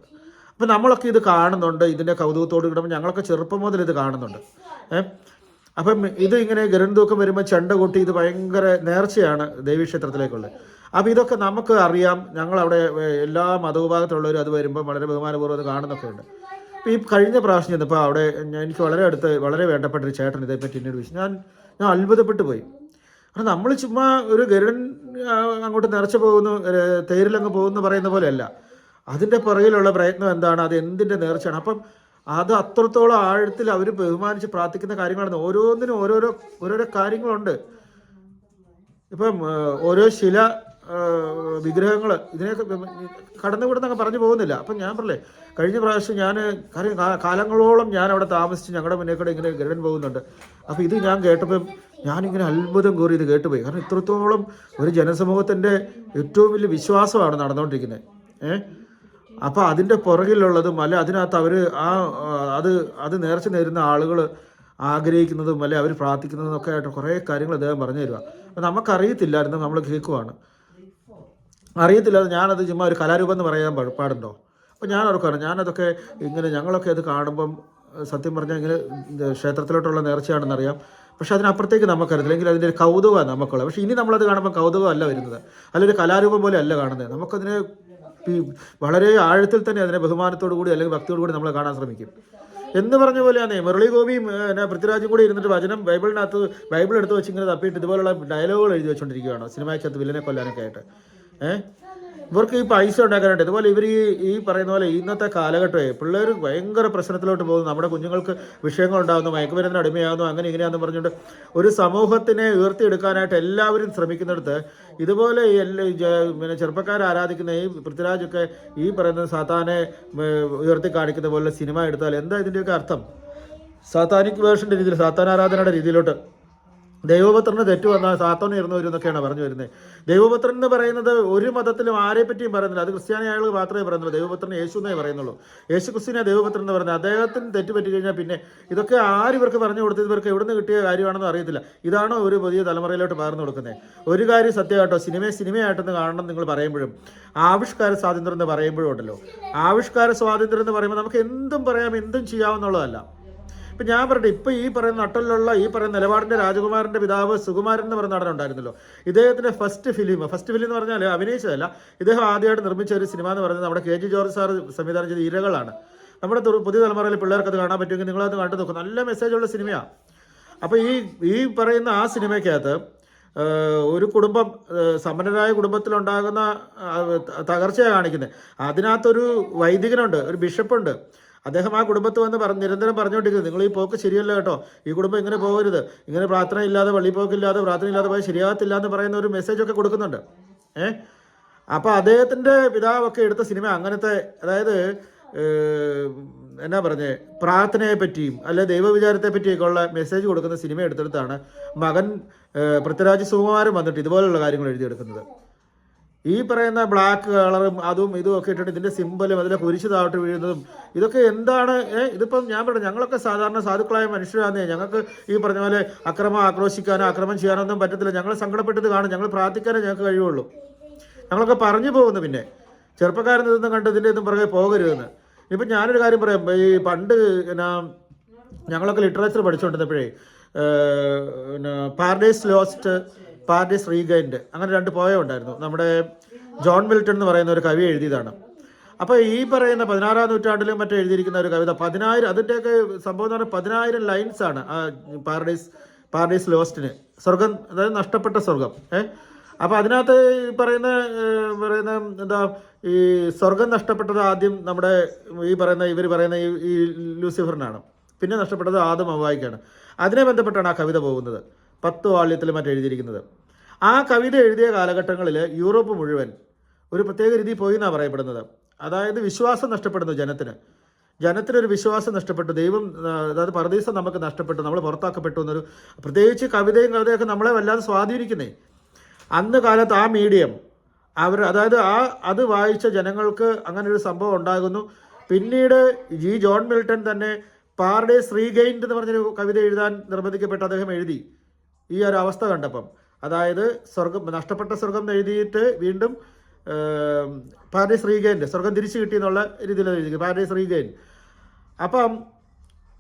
അപ്പോൾ നമ്മളൊക്കെ ഇത് കാണുന്നുണ്ട്, ഇതിൻ്റെ കൗതുകത്തോട് കിടമ്പോൾ ഞങ്ങളൊക്കെ ചെറുപ്പം മുതൽ ഇത് കാണുന്നുണ്ട്. അപ്പം ഇത് ഇങ്ങനെ ഗരുഡൻ തൂക്കം വരുമ്പോൾ ചെണ്ട കൊട്ടി, ഇത് ഭയങ്കര നേർച്ചയാണ് ദേവീക്ഷേത്രത്തിലേക്കുള്ളത്. അപ്പോൾ ഇതൊക്കെ നമുക്ക് അറിയാം. ഞങ്ങളവിടെ എല്ലാ മതവിഭാഗത്തിലുള്ളവരും അത് വരുമ്പോൾ വളരെ ബഹുമാനപൂർവ്വം അത് കാണുന്നൊക്കെ ഉണ്ട്. അപ്പോൾ ഈ കഴിഞ്ഞ പ്രാവശ്യം ചെന്നപ്പോൾ അവിടെ എനിക്ക് വളരെ വേണ്ടപ്പെട്ടൊരു ചേട്ടൻ ഇതേപ്പറ്റി എന്നോട് ചോദിച്ചു. ഞാൻ അത്ഭുതപ്പെട്ടു പോയി. കാരണം നമ്മൾ ചുമ്മാ ഒരു ഗരുഡൻ അങ്ങോട്ട് നിറച്ച് പോകുന്നു, തേരിലങ്ങ് പോകുന്നു പറയുന്ന പോലെയല്ല. അതിൻ്റെ പുറകിലുള്ള പ്രയത്നം എന്താണ്, അത് എന്തിൻ്റെ നേർച്ചയാണ്. അപ്പം അത് അത്രത്തോളം ആഴത്തിൽ അവർ ബഹുമാനിച്ച് പ്രാർത്ഥിക്കുന്ന കാര്യങ്ങളാണ്. ഓരോന്നിനും ഓരോരോ കാര്യങ്ങളുണ്ട്. ഇപ്പം ഓരോ ശില വിഗ്രഹങ്ങൾ ഇതിനെയൊക്കെ കടന്നുവിടുന്നൊക്കെ പറഞ്ഞു പോകുന്നില്ല. അപ്പം ഞാൻ പറഞ്ഞേ, കഴിഞ്ഞ പ്രാവശ്യം ഞാൻ കാലങ്ങളോളം ഞാൻ അവിടെ താമസിച്ച് ഞങ്ങളുടെ മുന്നേ കൂടെ ഇങ്ങനെ ഗരുഡൻ പോകുന്നുണ്ട്. അപ്പോൾ ഇത് ഞാൻ കേട്ടപ്പം ഞാനിങ്ങനെ അത്ഭുതം കൂറി ഇത് കേട്ടുപോയി. കാരണം ഇത്രത്തോളം ഒരു ജനസമൂഹത്തിൻ്റെ ഏറ്റവും വലിയ വിശ്വാസമാണ് നടന്നുകൊണ്ടിരിക്കുന്നത്. അപ്പോൾ അതിൻ്റെ പുറകിലുള്ളതും അല്ലെ അതിനകത്ത് അവർ അത് നേർച്ച നേരുന്ന ആളുകൾ ആഗ്രഹിക്കുന്നതും അല്ലെ അവർ പ്രാർത്ഥിക്കുന്നതും ഒക്കെ ആയിട്ട് കുറേ കാര്യങ്ങൾ അദ്ദേഹം പറഞ്ഞു തരിക. അപ്പം നമുക്കറിയത്തില്ലായിരുന്നു, നമ്മൾ കേൾക്കുവാണ്. അറിയത്തില്ലാതെ ഞാനത് ചുമ്മാ ഒരു കലാരൂപം എന്ന് പറയാൻ പാടുണ്ടോ? അപ്പോൾ ഞാൻ ഓർക്കാണ്, ഞാനതൊക്കെ ഇങ്ങനെ ഞങ്ങളൊക്കെ അത് കാണുമ്പം സത്യം പറഞ്ഞാൽ ഇങ്ങനെ ക്ഷേത്രത്തിലോട്ടുള്ള നേർച്ചയാണെന്നറിയാം. പക്ഷെ അതിനപ്പുറത്തേക്ക് നമുക്കറിയത്തില്ലെങ്കിൽ അതിൻ്റെ ഒരു കൗതുകമാണ് നമുക്കുള്ളത്. പക്ഷേ ഇനി നമ്മളത് കാണുമ്പോൾ കൗതുകമല്ല വരുന്നത്, അല്ലൊരു കലാരൂപം പോലെ അല്ല കാണുന്നത്. നമുക്കതിനെ വളരെ ആഴത്തിൽ തന്നെ അതിനെ ബഹുമാനത്തോടു കൂടി അല്ലെങ്കിൽ ഭക്തിയോടു കൂടി നമ്മൾ കാണാൻ ശ്രമിക്കും. എന്ന് പറഞ്ഞ പോലെയാണ് മുരളി ഗോപിയും പൃഥ്വിരാജും കൂടി ഇരുന്നിട്ട് വചനം ബൈബിൾ എടുത്ത് വെച്ച് ഇങ്ങനെ തപ്പിയിട്ട് ഇതുപോലുള്ള ഡയലോഗുകൾ എഴുതി വെച്ചുകൊണ്ടിരിക്കുകയാണ് സിനിമയ്ക്കകത്ത് വില്ലനെ കൊല്ലാനൊക്കെ ആയിട്ട്. ഇവർക്ക് ഈ പൈസ ഉണ്ടാക്കാനായിട്ട്. ഇതുപോലെ ഇവർ ഈ പറയുന്ന പോലെ ഇന്നത്തെ കാലഘട്ടമേ പിള്ളേർ ഭയങ്കര പ്രശ്നത്തിലോട്ട് പോകുന്നു. നമ്മുടെ കുഞ്ഞുങ്ങൾക്ക് വിഷയങ്ങളുണ്ടാകുന്നു, മയക്കുമരുന്നിന് അടിമയാകുന്നു, അങ്ങനെ ഇങ്ങനെയാണെന്ന് പറഞ്ഞുകൊണ്ട് ഒരു സമൂഹത്തിനെ ഉയർത്തിയെടുക്കാനായിട്ട് എല്ലാവരും ശ്രമിക്കുന്നിടത്ത് ഇതുപോലെ പിന്നെ ചെറുപ്പക്കാർ ആരാധിക്കുന്ന ഈ പൃഥ്വിരാജൊക്കെ ഈ പറയുന്ന സാത്താനെ ഉയർത്തി കാണിക്കുന്ന പോലെ സിനിമ എടുത്താൽ എന്താ ഇതിൻ്റെയൊക്കെ അർത്ഥം? സാത്താനിക് വേർഷൻ്റെ രീതിയിൽ, സാത്താൻ ആരാധനയുടെ രീതിയിലോട്ട് ദൈവപുത്രന് തെറ്റു വന്നാൽ സാത്താൻ ഉയർന്നു വരും എന്നൊക്കെയാണ് പറഞ്ഞു വരുന്നത്. ദൈവപുത്രൻ എന്ന് പറയുന്നത് ഒരു മതത്തിലും ആരെ പറ്റിയും പറയുന്നില്ല. അത് ക്രിസ്ത്യാനി ആളുകൾ മാത്രമേ പറയുന്നുള്ളൂ. ദൈവപുത്രൻ യേശു എന്നേ പറയുന്നുള്ളൂ. യേശു ക്രിസ്തുവിനെ ദൈവപുത്രൻ എന്ന് പറയുന്നത്. അദ്ദേഹത്തിന് തെറ്റ് പറ്റി കഴിഞ്ഞാൽ പിന്നെ ഇതൊക്കെ ഇവർക്ക് പറഞ്ഞു കൊടുത്തത്, ഇവർക്ക് എവിടെ നിന്ന് കിട്ടിയ കാര്യമാണെന്ന് അറിയത്തില്ല. ഇതാണോ ഒരു പുതിയ തലമുറയിലോട്ട് പകർന്നു കൊടുക്കുന്നത്? ഒരു കാര്യം സത്യമായിട്ടോ, സിനിമയായിട്ടെന്ന് കാണണം നിങ്ങൾ പറയുമ്പോഴും ആവിഷ്കാര സ്വാതന്ത്ര്യം എന്ന് പറയുമ്പോഴും ഉണ്ടല്ലോ, ആവിഷ്കാര സ്വാതന്ത്ര്യം എന്ന് പറയുമ്പോൾ നമുക്ക് എന്തും പറയാം, എന്തും ചെയ്യാമെന്നുള്ളതല്ല. ഇപ്പം ഞാൻ പറയട്ടെ, ഇപ്പോൾ ഈ പറയുന്ന നട്ടലിലുള്ള ഈ പറയുന്ന നിലപാടിൻ്റെ രാജകുമാരൻ്റെ പിതാവ് സുകുമാരൻ എന്ന് പറയുന്ന നടൻ ഉണ്ടായിരുന്നല്ലോ, ഇദ്ദേഹത്തിൻ്റെ ഫസ്റ്റ് ഫിലിം എന്ന് പറഞ്ഞാൽ അഭിനയിച്ചതല്ല, ഇദ്ദേഹം ആദ്യമായിട്ട് നിർമ്മിച്ച ഒരു സിനിമ എന്ന് പറയുന്നത് നമ്മുടെ KG ജോർജ് സാർ സംവിധാനം ചെയ്ത ഇരകളാണ്. നമ്മുടെ പുതിയ തലമുറയിൽ പിള്ളേർക്ക് അത് കാണാൻ പറ്റുമെങ്കിൽ നിങ്ങളത് കണ്ടു നോക്കും. നല്ല മെസ്സേജുള്ള സിനിമയാണ്. അപ്പോൾ ഈ പറയുന്ന ആ സിനിമയ്ക്കകത്ത് ഒരു കുടുംബം, സമ്പന്നരായ കുടുംബത്തിലുണ്ടാകുന്ന തകർച്ചയാണ് കാണിക്കുന്നത്. അതിനകത്തൊരു വൈദികനുണ്ട്, ഒരു ബിഷപ്പുണ്ട്. അദ്ദേഹം ആ കുടുംബത്ത് വന്ന് നിരന്തരം പറഞ്ഞുകൊണ്ടിരിക്കുന്നത്, നിങ്ങൾ ഈ പോക്ക് ശരിയല്ല കേട്ടോ, ഈ കുടുംബം ഇങ്ങനെ പോകരുത്, ഇങ്ങനെ പ്രാർത്ഥന ഇല്ലാതെ പള്ളി പോക്കില്ലാതെ പ്രാർത്ഥന ഇല്ലാതെ പോയി ശരിയാകത്തില്ല എന്ന് പറയുന്ന ഒരു മെസ്സേജൊക്കെ കൊടുക്കുന്നുണ്ട്. അപ്പോൾ അദ്ദേഹത്തിൻ്റെ പിതാവൊക്കെ എടുത്ത സിനിമ അങ്ങനത്തെ, അതായത് എന്നാ പറഞ്ഞേ, പ്രാർത്ഥനയെ പറ്റിയും അല്ലെ ദൈവവിചാരത്തെ പറ്റിയൊക്കെ ഉള്ള മെസ്സേജ് കൊടുക്കുന്ന സിനിമ എടുത്തെടുത്താണ് മകൻ പൃഥ്വിരാജ് സുകുമാരൻ വന്നിട്ട് ഇതുപോലുള്ള കാര്യങ്ങൾ എഴുതിയെടുക്കുന്നത്. ഈ പറയുന്ന ബ്ലാക്ക് കളറും അതും ഇതും ഒക്കെ ഇട്ടിട്ട് ഇതിൻ്റെ സിമ്പലും അതിലെ കുരിശ് താഴോട്ട് വീഴുന്നതും ഇതൊക്കെ എന്താണ്? ഇതിപ്പം ഞാൻ പറഞ്ഞു, ഞങ്ങളൊക്കെ സാധാരണ സാധുക്കളായ മനുഷ്യരാണെന്നേ, ഞങ്ങൾക്ക് ഈ പറഞ്ഞ പോലെ ആക്രമിക്കാനോ അക്രമം ചെയ്യാനോ ഒന്നും പറ്റത്തില്ല. ഞങ്ങൾ സങ്കടപ്പെട്ടത് കാണും, ഞങ്ങൾ പ്രാർത്ഥിക്കാനേ ഞങ്ങൾക്ക് കഴിയുള്ളൂ. ഞങ്ങളൊക്കെ പറഞ്ഞു പോകുന്നു. പിന്നെ ചെറുപ്പക്കാരൻ ഇതൊന്നും കണ്ട് ഇതിൻ്റെ ഒന്നും പുറകെ പോകരുതെന്ന്. ഇപ്പം ഞാനൊരു കാര്യം പറയാം, ഈ പണ്ട് ഞങ്ങളൊക്കെ ലിറ്ററേച്ചർ പഠിച്ചുകൊണ്ടിരുന്നപ്പോഴേ പാരഡൈസ് ലോസ്റ്റ്, പാരഡൈസ് റീഗൈൻഡ്, അങ്ങനെ 2 പോയം ഉണ്ടായിരുന്നു. നമ്മുടെ ജോൺ മിൽട്ടൺ എന്ന് പറയുന്ന ഒരു കവി എഴുതിയതാണ്. അപ്പോൾ ഈ പറയുന്ന 16-ാം നൂറ്റാണ്ടിലും മറ്റും എഴുതിയിരിക്കുന്ന ഒരു കവിത 10,000, അതിൻ്റെയൊക്കെ സംഭവം എന്ന് പറഞ്ഞാൽ 10,000 ലൈൻസാണ് ആ പാരഡൈസ് ലോസ്റ്റിന്, സ്വർഗം, അതായത് നഷ്ടപ്പെട്ട സ്വർഗം. അപ്പോൾ അതിനകത്ത് പറയുന്ന എന്താ, ഈ സ്വർഗം നഷ്ടപ്പെട്ടത് ആദ്യം നമ്മുടെ ഇവർ പറയുന്ന ഈ ലൂസിഫറിനാണ്, പിന്നെ നഷ്ടപ്പെട്ടത് ആദം ഹവ്വായ്ക്കാണ്. അതിനെ ബന്ധപ്പെട്ടാണ് ആ കവിത പോകുന്നത്. 10 വാള്യത്തിൽ മറ്റും എഴുതിയിരിക്കുന്നത്. ആ കവിത എഴുതിയ കാലഘട്ടങ്ങളിൽ യൂറോപ്പ് മുഴുവൻ ഒരു പ്രത്യേക രീതി പോയി എന്നാണ് പറയപ്പെടുന്നത്. അതായത് വിശ്വാസം നഷ്ടപ്പെടുന്നു ജനത്തിനൊരു വിശ്വാസം നഷ്ടപ്പെട്ടു, ദൈവം, അതായത് പരദീസം നമുക്ക് നഷ്ടപ്പെട്ടു, നമ്മൾ പുറത്താക്കപ്പെട്ടു എന്നൊരു, പ്രത്യേകിച്ച് കവിതയൊക്കെ നമ്മളെ വല്ലാതെ സ്വാധീനിക്കുന്നേ. അന്ന് കാലത്ത് ആ മീഡിയം അത് വായിച്ച ജനങ്ങൾക്ക് അങ്ങനെ ഒരു സംഭവം ഉണ്ടാകുന്നു. പിന്നീട് ജോൺ മിൽട്ടൺ തന്നെ പാർഡേസ് റീഗെയിൻഡ് എന്ന് പറഞ്ഞൊരു കവിത എഴുതാൻ നിർബന്ധിക്കപ്പെട്ട് അദ്ദേഹം എഴുതി ഈ ഒരു അവസ്ഥ കണ്ടപ്പം. അതായത് നഷ്ടപ്പെട്ട സ്വർഗം എഴുതിയിട്ട് വീണ്ടും പാർഡേസ് റീഗെയിൻഡ്, സ്വർഗം തിരിച്ചു കിട്ടിയെന്നുള്ള രീതിയിൽ എഴുതി പാർഡേസ് റീഗെയിൻ. അപ്പം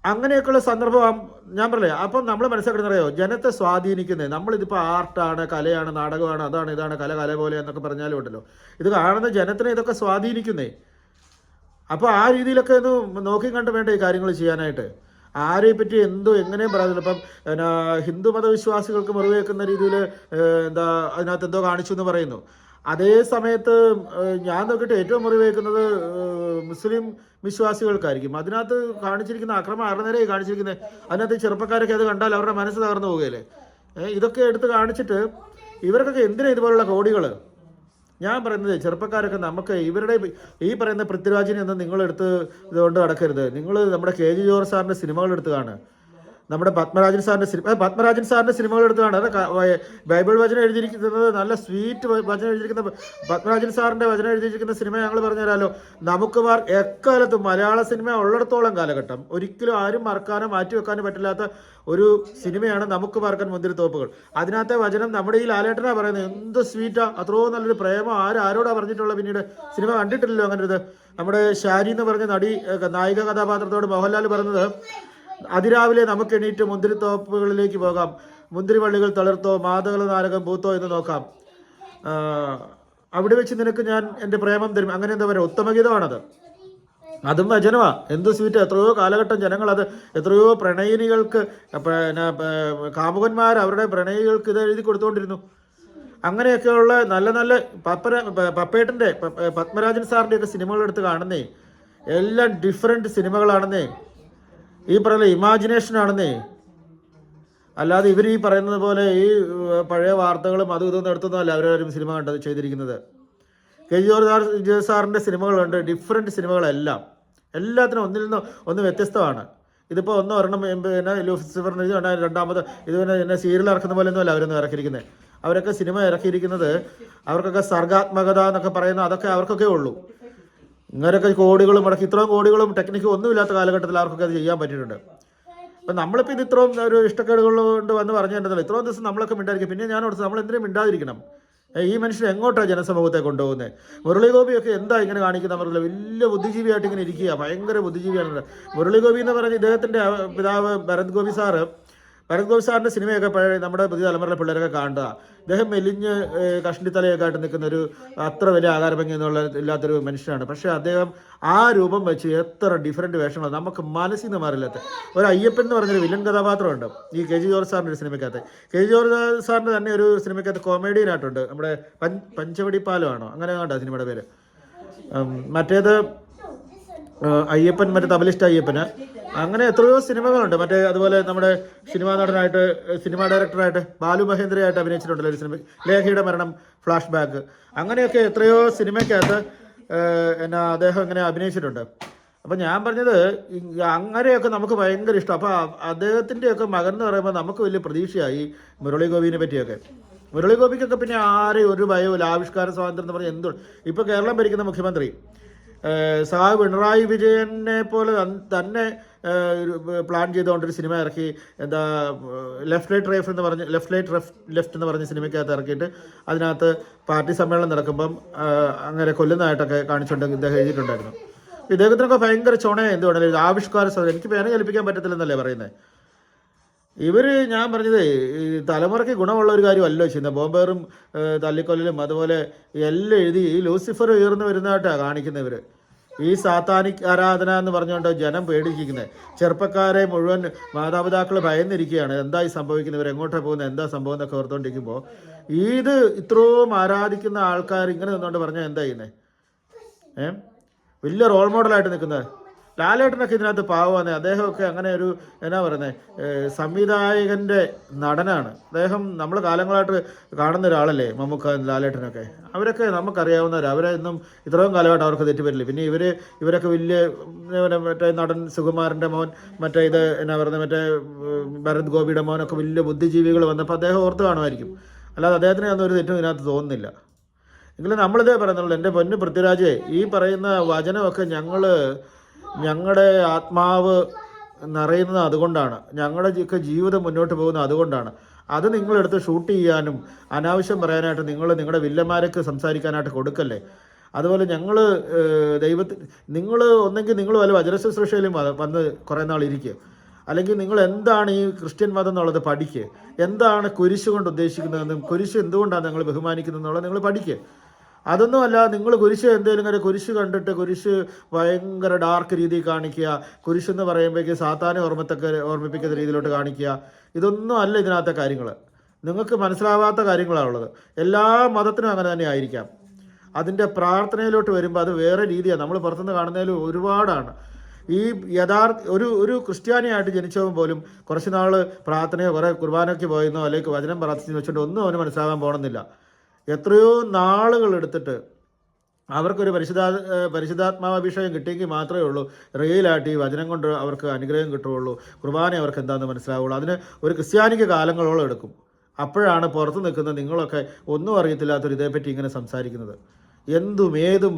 അങ്ങനെയൊക്കെയുള്ള സന്ദർഭം ഞാൻ പറയേ. അപ്പം നമ്മൾ മനസ്സിലാക്കുന്നറിയോ, ജനത്തെ സ്വാധീനിക്കുന്നത് നമ്മളിതിപ്പോൾ ആർട്ടാണ്, കലയാണ്, നാടകമാണ്, അതാണ് ഇതാണ്, കല പോലെ എന്നൊക്കെ പറഞ്ഞാലും ഉണ്ടല്ലോ, ഇത് കാണുന്ന ജനത്തിനെ ഇതൊക്കെ സ്വാധീനിക്കുന്നേ. അപ്പോൾ ആ രീതിയിലൊക്കെ ഒന്ന് നോക്കി കണ്ട് വേണ്ട ഈ കാര്യങ്ങൾ ചെയ്യാനായിട്ട്. ആരെയും പറ്റി എങ്ങനെയും പറയുന്നില്ല. ഇപ്പം ഹിന്ദു മതവിശ്വാസികൾക്ക് മുറിവേക്കുന്ന രീതിയിൽ അതിനകത്ത് എന്തോ കാണിച്ചു എന്ന് പറയുന്നു. അതേ സമയത്ത് ഞാൻ നോക്കിയിട്ട് ഏറ്റവും മുറിവേക്കുന്നത് മുസ്ലിം വിശ്വാസികൾക്കായിരിക്കും. അതിനകത്ത് കാണിച്ചിരിക്കുന്ന അക്രമം ആരുടെ നേരെ കാണിച്ചിരിക്കുന്നത്. അതിനകത്ത് ചെറുപ്പക്കാരൊക്കെ അത് കണ്ടാൽ അവരുടെ മനസ്സ് തകർന്നു പോവുകയല്ലേ. ഇതൊക്കെ എടുത്ത് കാണിച്ചിട്ട് ഇവർക്കൊക്കെ എന്തിനാ ഇതുപോലുള്ള കോടികൾ. ഞാൻ പറയുന്നത് ചെറുപ്പക്കാരൊക്കെ നമുക്ക് ഇവരുടെ ഈ പറയുന്ന പൃഥ്വിരാജിനെ ഒന്നും നിങ്ങളെടുത്ത് ഇതുകൊണ്ട് നടക്കരുത്. നിങ്ങൾ നമ്മുടെ KG ജോർജ് സാറിൻ്റെ സിനിമകൾ എടുത്ത് കാണുക, നമ്മുടെ പത്മരാജൻ സാറിൻ്റെ സിനിമകൾ എടുത്ത് കാണുക. അത് ബൈബിൾ വചനം എഴുതിയിരിക്കുന്നത് നല്ല സ്വീറ്റ് വചനം എഴുതിയിരിക്കുന്ന പത്മരാജൻ സാറിൻ്റെ വചനം എഴുതിയിരിക്കുന്ന സിനിമ ഞങ്ങൾ പറഞ്ഞു തരാമല്ലോ. നമുക്ക് എക്കാലത്തും മലയാള സിനിമ ഉള്ളിടത്തോളം കാലഘട്ടം ഒരിക്കലും ആരും മറക്കാനോ മാറ്റിവെക്കാനോ പറ്റില്ലാത്ത ഒരു സിനിമയാണ് നമുക്ക് പാർക്കാൻ മുന്തിരിത്തോപ്പുകൾ. അതിനകത്തെ വചനം നമ്മുടെ ഈ ലാലേട്ടനാണ് പറയുന്നത്. എന്ത് സ്വീറ്റാ, അത്രയും നല്ലൊരു പ്രേമം ആരോടാ പറഞ്ഞിട്ടുള്ള. പിന്നീട് സിനിമ കണ്ടിട്ടില്ലല്ലോ അങ്ങനെ ഒരു. നമ്മുടെ ഷാരി എന്ന് പറഞ്ഞ നായിക കഥാപാത്രത്തോട് മോഹൻലാൽ പറഞ്ഞത്, അതിരാവിലെ നമുക്ക് എണീറ്റ് മുന്തിരിത്തോപ്പുകളിലേക്ക് പോകാം, മുന്തിരിവള്ളികൾ തളിർത്തോ മാതകള നാരകം പൂത്തോ എന്ന് നോക്കാം, അവിടെ വെച്ച് നിനക്ക് ഞാൻ എൻ്റെ പ്രേമം തരും, അങ്ങനെ എന്താ പറയുക, ഉത്തമഗീതമാണത്. അതും വചനമാ. എന്ത് സ്വീറ്റ്. എത്രയോ കാലഘട്ടം ജനങ്ങളത്, എത്രയോ പ്രണയിനികൾക്ക്, കാമുകന്മാർ അവരുടെ പ്രണയികൾക്ക് ഇത് എഴുതി കൊടുത്തുകൊണ്ടിരുന്നു. അങ്ങനെയൊക്കെയുള്ള നല്ല നല്ല പപ്പേട്ടൻ്റെ പത്മരാജൻ സാറിൻ്റെയൊക്കെ സിനിമകൾ എടുത്ത് കാണുന്നേ, എല്ലാം ഡിഫറെൻറ്റ് സിനിമകളാണെന്നേ. ഈ പറയുന്ന ഇമാജിനേഷനാണെന്നേ. അല്ലാതെ ഇവർ ഈ പറയുന്നത് പോലെ ഈ പഴയ വാർത്തകളും അതും ഇതൊന്നും എടുത്തൊന്നുമല്ല അവരും സിനിമ ചെയ്തിരിക്കുന്നത്. KG ജോർജ് സാറിൻ്റെ സിനിമകളുണ്ട്, ഡിഫറെൻറ്റ് സിനിമകളെല്ലാം, എല്ലാത്തിനും ഒന്നിൽ നിന്ന് ഒന്ന് വ്യത്യസ്തമാണ്. ഇതിപ്പോൾ ഒരെണ്ണം പിന്നെ ലൂസിഫറിന് രണ്ടാമത് ഇത് പിന്നെ സീരിയൽ ഇറക്കുന്ന പോലെ ഒന്നുമല്ല അവരൊന്നും ഇറക്കിയിരിക്കുന്നത്. അവരൊക്കെ സിനിമ ഇറക്കിയിരിക്കുന്നത് അവർക്കൊക്കെ സർഗാത്മകത എന്നൊക്കെ പറയുന്ന അതൊക്കെ അവർക്കൊക്കെ ഉള്ളൂ. ഇങ്ങനെയൊക്കെ കോടികളും മുടക്കി ഇത്രയും കോടികളും ടെക്നിക്കും ഒന്നുമില്ലാത്ത കാലഘട്ടത്തിൽ അവർക്കൊക്കെ അത് ചെയ്യാൻ പറ്റിയിട്ടുണ്ട്. അപ്പം നമ്മളിപ്പോൾ ഇത് ഇത്രയും ഒരു ഇഷ്ടക്കേടുകൾ കൊണ്ട് വന്ന് പറഞ്ഞിട്ടുണ്ടല്ലോ, ഇത്രയും ദിവസം നമ്മളൊക്കെ മിണ്ടായിരിക്കും. പിന്നെ ഞാൻ ഓർത്ത് നമ്മൾ എന്തിനും മിണ്ടാതിരിക്കണം. ഈ മനുഷ്യൻ എങ്ങോട്ടാണ് ജനസമൂഹത്തെ കൊണ്ടുപോകുന്നത്. മുരളീഗോപിയൊക്കെ എന്താ ഇങ്ങനെ കാണിക്കുന്ന പറഞ്ഞില്ല, വലിയ ബുദ്ധിജീവിയായിട്ട് ഇങ്ങനെ ഇരിക്കുക, ഭയങ്കര ബുദ്ധിജീവിയാണ്. മുരളീഗോപി എന്ന് പറഞ്ഞ ഇദ്ദേഹത്തിൻ്റെ പിതാവ് ഭരത് ഗോപി സാറിൻ്റെ സിനിമയൊക്കെ പഴയ നമ്മുടെ പുതിയ തലമുറയിലെ പിള്ളേരൊക്കെ കാണുക. ഇദ്ദേഹം മെലിഞ്ഞ് കഷ്ണിത്തലയൊക്കെ ആയിട്ട് നിൽക്കുന്ന ഒരു അത്ര വലിയ ആകാരഭംഗി ഇല്ലാത്തൊരു മനുഷ്യനാണ്. പക്ഷേ അദ്ദേഹം ആ രൂപം വെച്ച് എത്ര ഡിഫറെൻറ്റ് വേഷങ്ങളാണ് നമുക്ക് മനസ്സിൽ നിന്ന് മാറില്ലാത്ത ഒരു അയ്യപ്പൻ എന്ന് പറഞ്ഞൊരു വില്ലൻ കഥാപാത്രമുണ്ട് ഈ KG ജോർജ് സാറിൻ്റെ ഒരു സിനിമയ്ക്കകത്ത്. KG ജോർജ് സാറിൻ്റെ തന്നെ ഒരു സിനിമയ്ക്കകത്ത് കോമഡിയനായിട്ടുണ്ട്. നമ്മുടെ പഞ്ചവടി പാലമാണോ അങ്ങനെ കണ്ടോ സിനിമയുടെ പേര്. മറ്റേത് അയ്യപ്പൻ, മറ്റേ തബലിസ്റ്റ് അയ്യപ്പന്. അങ്ങനെ എത്രയോ സിനിമകളുണ്ട്. അതുപോലെ നമ്മുടെ സിനിമാ നടനായിട്ട്, സിനിമാ ഡയറക്ടറായിട്ട് ബാലു മഹേന്ദ്രയായിട്ട് അഭിനയിച്ചിട്ടുണ്ടല്ലോ ഒരു സിനിമ, ലേഖയുടെ മരണം, ഫ്ലാഷ് ബാക്ക്, അങ്ങനെയൊക്കെ എത്രയോ സിനിമയ്ക്കകത്ത് അദ്ദേഹം ഇങ്ങനെ അഭിനയിച്ചിട്ടുണ്ട്. അപ്പം ഞാൻ പറഞ്ഞത് അങ്ങനെയൊക്കെ നമുക്ക് ഭയങ്കര ഇഷ്ടം. അപ്പോൾ അദ്ദേഹത്തിൻ്റെയൊക്കെ മകൻ എന്ന് പറയുമ്പോൾ നമുക്ക് വലിയ പ്രതീക്ഷയായി മുരളി ഗോപിനെ പറ്റിയൊക്കെ. മുരളി ഗോപിക്കൊക്കെ പിന്നെ ആരെയും ഒരു ഭയമില്ല, ആവിഷ്കാര സ്വാതന്ത്ര്യം എന്ന് പറഞ്ഞാൽ എന്തും. ഇപ്പോൾ കേരളം ഭരിക്കുന്ന മുഖ്യമന്ത്രി സഹാ പിണറായി വിജയനെ പോലെ തന്നെ പ്ലാൻ ചെയ്തുകൊണ്ടൊരു സിനിമ ഇറക്കി, ലെഫ്റ്റ് ലെഫ്റ്റ് എന്ന് പറഞ്ഞ സിനിമയ്ക്കകത്ത് ഇറക്കിയിട്ട് അതിനകത്ത് പാർട്ടി സമ്മേളനം നടക്കുമ്പം അങ്ങനെ കൊല്ലുന്നതായിട്ടൊക്കെ കാണിച്ചുകൊണ്ട് ഇദ്ദേഹം എഴുതിയിട്ടുണ്ടായിരുന്നു. ഇദ്ദേഹത്തിനൊക്കെ ഭയങ്കര ചുണയാണ് എന്തുകൊണ്ടല്ലേ ആവിഷ്കാര സ്വാതന്ത്ര്യം. എനിക്ക് പേന ചലിപ്പിക്കാൻ പറ്റത്തില്ലെന്നല്ലേ പറയുന്നത്. ഞാൻ പറഞ്ഞത് ഈ തലമുറയ്ക്ക് ഗുണമുള്ള ഒരു കാര്യമല്ലോ ചെയ്യുന്നത്. ബോംബേറും തല്ലിക്കൊല്ലലും അതുപോലെ എല്ലാം എഴുതി ഈ ലൂസിഫർ ഉയർന്നു വരുന്നതായിട്ടാണ് കാണിക്കുന്നവർ. ഈ സാത്താനിക് ആരാധന എന്ന് പറഞ്ഞുകൊണ്ട് ജനം പേടിക്കുന്നത്. ചെറുപ്പക്കാരെ മുഴുവൻ മാതാപിതാക്കൾ ഭയന്നിരിക്കുകയാണ്. എന്തായി സംഭവിക്കുന്നവർ, എങ്ങോട്ടാണ് പോകുന്നത്, എന്താ സംഭവം എന്നൊക്കെ ഓർത്തുകൊണ്ടിരിക്കുമ്പോൾ ഇത് ഇത്രയും ആരാധിക്കുന്ന ആൾക്കാർ ഇങ്ങനെ നിന്നുകൊണ്ട് പറഞ്ഞാൽ എന്താ ചെയ്യുന്നത്? വലിയ റോൾ മോഡലായിട്ട് നിൽക്കുന്നത് ലാലേട്ടനൊക്കെ ഇതിനകത്ത് പാവമാണ്. അദ്ദേഹമൊക്കെ അങ്ങനെ ഒരു എന്നാ പറയുന്നത് സംവിധായകൻ്റെ നടനാണ് അദ്ദേഹം. നമ്മൾ കാലങ്ങളായിട്ട് കാണുന്ന ഒരാളല്ലേ മമ്മൂക്ക, ലാലേട്ടനൊക്കെ. അവരൊക്കെ നമുക്കറിയാവുന്നവർ. അവരെ ഇന്നും ഇത്രയും കാലമായിട്ട് അവർക്ക് തെറ്റുപറ്റില്ല. പിന്നെ ഇവരൊക്കെ വലിയ മറ്റേ നടൻ സുകുമാരൻ്റെ മോൻ, എന്നാ പറയുന്നത് ഭരത് ഗോപിയുടെ മോനൊക്കെ വലിയ ബുദ്ധിജീവികൾ വന്നപ്പോൾ അദ്ദേഹം ഓർത്ത് കാണുമായിരിക്കും. അല്ലാതെ അദ്ദേഹത്തിന് ഒന്നും ഒരു തെറ്റും ഇതിനകത്ത് തോന്നുന്നില്ല. എങ്കിലും നമ്മളിതേ പറയുന്നുള്ളൂ, എൻ്റെ പൊന്നു പൃഥ്വിരാജേ, ഈ പറയുന്ന വചനമൊക്കെ ഞങ്ങൾ ഞങ്ങളുടെ ആത്മാവ് നിറയുന്നത് അതുകൊണ്ടാണ്, ഞങ്ങളുടെ ജീവിതം മുന്നോട്ട് പോകുന്നത് അതുകൊണ്ടാണ്. അത് നിങ്ങളെടുത്ത് ഷൂട്ട് ചെയ്യാനും അനാവശ്യം പറയാനായിട്ട് നിങ്ങളുടെ വില്ലന്മാർക്ക് സംസാരിക്കാനായിട്ട് കൊടുക്കല്ലേ. അതുപോലെ ഞങ്ങൾ നിങ്ങൾ ഒന്നെങ്കിൽ നിങ്ങൾ വല്ല വചന ശുശ്രൂഷയിലും വന്ന് കുറേ നാൾ ഇരിക്കുക, അല്ലെങ്കിൽ നിങ്ങൾ എന്താണ് ഈ ക്രിസ്ത്യൻ മതം എന്നുള്ളത് പഠിക്കുക, എന്താണ് കുരിശ് കൊണ്ട് ഉദ്ദേശിക്കുന്നതെന്നും കുരിശ് എന്തുകൊണ്ടാണ് ഞങ്ങൾ ബഹുമാനിക്കുന്നത് എന്നുള്ളത് നിങ്ങൾ പഠിക്കുക. അതൊന്നുമല്ല നിങ്ങൾ കുരിശ് എന്തെങ്കിലും കാര്യം കുരിശ് കണ്ടിട്ട് കുരിശ് ഭയങ്കര ഡാർക്ക് രീതിയിൽ കാണിക്കുക, കുരിശെന്ന് പറയുമ്പോഴേക്ക് സാത്താനെ ഓർമ്മിപ്പിക്കുന്ന രീതിയിലോട്ട് കാണിക്കുക. ഇതൊന്നും അല്ല ഇതിനകത്തെ കാര്യങ്ങൾ. നിങ്ങൾക്ക് മനസ്സിലാവാത്ത കാര്യങ്ങളാണുള്ളത്. എല്ലാ മതത്തിനും അങ്ങനെ തന്നെ ആയിരിക്കാം. അതിൻ്റെ പ്രാർത്ഥനയിലോട്ട് വരുമ്പോൾ അത് വേറെ രീതിയാണ്. നമ്മൾ പുറത്തുനിന്ന് കാണുന്നതിൽ ഒരുപാടാണ്. ഈ ഒരു ക്രിസ്ത്യാനിയായിട്ട് ജനിച്ചവൻ പോലും കുറച്ച് നാൾ പ്രാർത്ഥനയോ കുറേ കുർബാനയ്ക്ക് പോയെന്നോ അല്ലെങ്കിൽ വചനം പ്രാർത്ഥിച്ചെന്ന് വെച്ചുകൊണ്ട് ഒന്നും അവന് മനസ്സിലാകാൻ പോകണമെന്നില്ല. എത്രയോ നാളുകൾ എടുത്തിട്ട് അവർക്കൊരു പരിശുദ്ധാത്മാഭിഷേകം കിട്ടിയെങ്കിൽ മാത്രമേ ഉള്ളൂ റിയലായിട്ട് ഈ വചനം കൊണ്ട് അവർക്ക് അനുഗ്രഹം കിട്ടുകയുള്ളൂ, കുർബാന അവർക്ക് എന്താണെന്ന് മനസ്സിലാവുള്ളൂ. അതിന് ഒരു ക്രിസ്ത്യാനിക്ക് കാലങ്ങളോളം എടുക്കും. അപ്പോഴാണ് പുറത്ത് നിൽക്കുന്ന നിങ്ങളൊക്കെ ഒന്നും അറിയത്തില്ലാത്തൊരു ഇതേപ്പറ്റി ഇങ്ങനെ സംസാരിക്കുന്നത്. ഏതും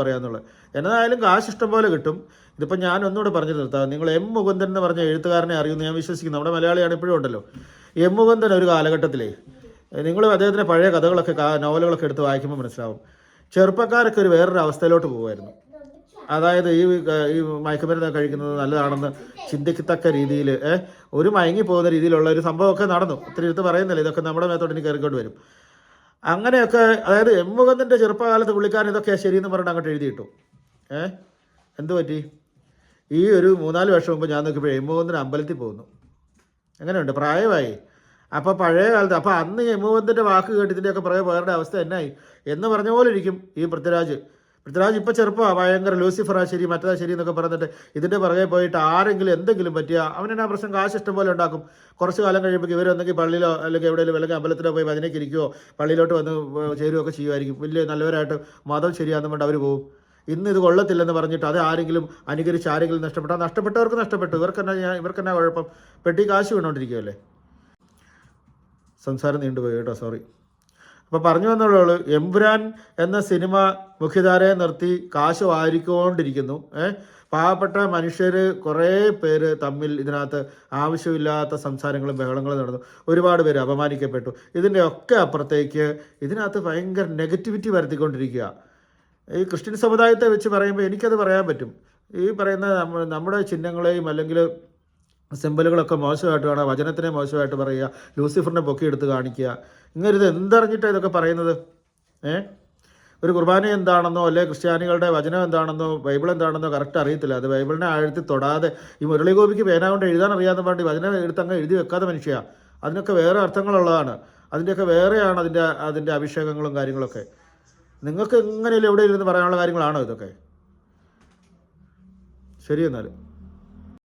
പറയാമെന്നുള്ളത്. എന്നതായാലും കാശ് ഇഷ്ടം പോലെ കിട്ടും. ഇതിപ്പോൾ ഞാൻ ഒന്നുകൂടെ പറഞ്ഞു നിർത്താം. നിങ്ങൾ എം മുകുന്ദൻ എന്ന് പറഞ്ഞ എഴുത്തുകാരനെ അറിയുമെന്ന് ഞാൻ വിശ്വസിക്കുന്നു. നമ്മുടെ മലയാളിയാണ്, ഇപ്പോഴും ഉണ്ടല്ലോ. എം മുകുന്ദൻ ഒരു കാലഘട്ടത്തിലേ നിങ്ങൾ അദ്ദേഹത്തിൻ്റെ പഴയ കഥകളൊക്കെ നോവലുകളൊക്കെ എടുത്ത് വായിക്കുമ്പോൾ മനസ്സിലാവും. ചെറുപ്പക്കാരൊക്കെ ഒരു വേറൊരു അവസ്ഥയിലോട്ട് പോകുമായിരുന്നു. അതായത് ഈ മയക്കുമരുന്ന് കഴിക്കുന്നത് നല്ലതാണെന്ന് ചിന്തിക്കത്തക്ക രീതിയിൽ ഒരു മയങ്ങി പോകുന്ന രീതിയിലുള്ള ഒരു സംഭവമൊക്കെ നടന്നു. ഒത്തിരി എടുത്ത് പറയുന്നില്ല, ഇതൊക്കെ നമ്മുടെ മേത്തോട്ട് ഇനി കയറിക്കൊണ്ട് വരും. അങ്ങനെയൊക്കെ അതായത് എം മുകുന്ദൻ്റെ ചെറുപ്പകാലത്ത് പുള്ളിക്കാരൻ ഇതൊക്കെ ശരിയെന്ന് പറഞ്ഞിട്ട് അങ്ങോട്ട് എഴുതിയിട്ടു. എന്തു പറ്റി? ഈ ഒരു 3-4 വർഷം മുമ്പ് ഞാൻ നോക്കിയപ്പോൾ എം മുകുന്ദൻ അമ്പലത്തിൽ പോകുന്നു. എങ്ങനെയുണ്ട്? പ്രായമായി. അപ്പോൾ പഴയ കാലത്ത് അപ്പോൾ അന്ന് എം മുകുന്ദൻ്റെ വാക്ക് കേട്ട് ഇതിൻ്റെയൊക്കെ പുറകെ പോയവരുടെ അവസ്ഥ എന്നായി എന്ന് പറഞ്ഞ പോലെ ഇരിക്കും ഈ പൃഥ്വിരാജ് ഇപ്പോൾ ചെറുപ്പമാണ്, ഭയങ്കര ലൂസിഫറാ ശരി മറ്റേതാ ശരി എന്നൊക്കെ പറഞ്ഞിട്ട് ഇതിൻ്റെ പുറകെ പോയിട്ട് ആരെങ്കിലും എന്തെങ്കിലും പറ്റിയ അവനെന്നാ പ്രശ്നം? കാശ് ഇഷ്ടം പോലെ ഉണ്ടാക്കും. കുറച്ച് കാലം കഴിയുമ്പോൾ ഇവരൊന്നെങ്കിൽ പള്ളിയിലോ അല്ലെങ്കിൽ എവിടെയെങ്കിലും അല്ലെങ്കിൽ അമ്പലത്തിലോ പോയി ഭജനയ്ക്ക് ഇരിക്കുകയോ പള്ളിയിലോട്ട് വന്ന് ചേരുകയൊക്കെ ചെയ്യുമായിരിക്കും. വലിയ നല്ലവരായിട്ട് മതം ശരിയാണെന്ന് കൊണ്ട് അവർ പോകും. ഇന്ന് ഇത് കൊള്ളത്തില്ലെന്ന് പറഞ്ഞിട്ട് അത് ആരെങ്കിലും അനുകരിച്ച് ആരെങ്കിലും നഷ്ടപ്പെട്ടവർക്ക് നഷ്ടപ്പെട്ടു. ഇവർക്കെന്നാ കുഴപ്പം? പെട്ടി കാശ് വീണോണ്ടിരിക്കുകയല്ലേ. സംസാരം നീണ്ടുപോയി കേട്ടോ, സോറി. അപ്പോൾ പറഞ്ഞു വന്നുള്ളൂ, എമ്പുരാൻ എന്ന സിനിമ മുഖ്യധാരയെ നിർത്തി കാശ് വാരിക്കൊണ്ടിരിക്കുന്നു. പാവപ്പെട്ട മനുഷ്യർ കുറേ പേര് തമ്മിൽ ഇതിനകത്ത് ആവശ്യമില്ലാത്ത സംസാരങ്ങളും ബഹളങ്ങളും നടന്നു. ഒരുപാട് പേര് അപമാനിക്കപ്പെട്ടു. ഇതിൻ്റെ ഒക്കെ അപ്പുറത്തേക്ക് ഇതിനകത്ത് ഭയങ്കര നെഗറ്റിവിറ്റി വരുത്തിക്കൊണ്ടിരിക്കുക. ഈ ക്രിസ്ത്യൻ സമുദായത്തെ വെച്ച് പറയുമ്പോൾ എനിക്കത് പറയാൻ പറ്റും. ഈ പറയുന്ന നമ്മുടെ ചിഹ്നങ്ങളെയും അല്ലെങ്കിൽ സിമ്പലുകളൊക്കെ മോശമായിട്ട് കാണുക, വചനത്തിനെ മോശമായിട്ട് പറയുക, ലൂസിഫറിനെ പൊക്കിയെടുത്ത് കാണിക്കുക. ഇങ്ങനത് എന്തറിഞ്ഞിട്ടാണ് ഇതൊക്കെ പറയുന്നത്? ഒരു കുർബാന എന്താണെന്നോ അല്ലെങ്കിൽ ക്രിസ്ത്യാനികളുടെ വചനം എന്താണെന്നോ ബൈബിൾ എന്താണെന്നോ കറക്റ്റ് അറിയത്തില്ല. അത് ബൈബിളിനെ ആഴ്ത്തി തൊടാതെ ഈ മുരളി ഗോപിക്ക് പേന കൊണ്ട് എഴുതാൻ അറിയാമെന്ന് പറഞ്ഞ് വചനം എടുത്തങ്ങ് എഴുതി വെക്കാതെ മനുഷ്യയാണ്. അതിനൊക്കെ വേറെ അർത്ഥങ്ങളുള്ളതാണ്. അതിൻ്റെയൊക്കെ വേറെയാണ് അതിൻ്റെ അഭിഷേകങ്ങളും കാര്യങ്ങളൊക്കെ. നിങ്ങൾക്ക് എങ്ങനെയല്ല എവിടെ ഇരുന്ന് പറയാനുള്ള കാര്യങ്ങളാണോ ഇതൊക്കെ? ശരി എന്നാൽ.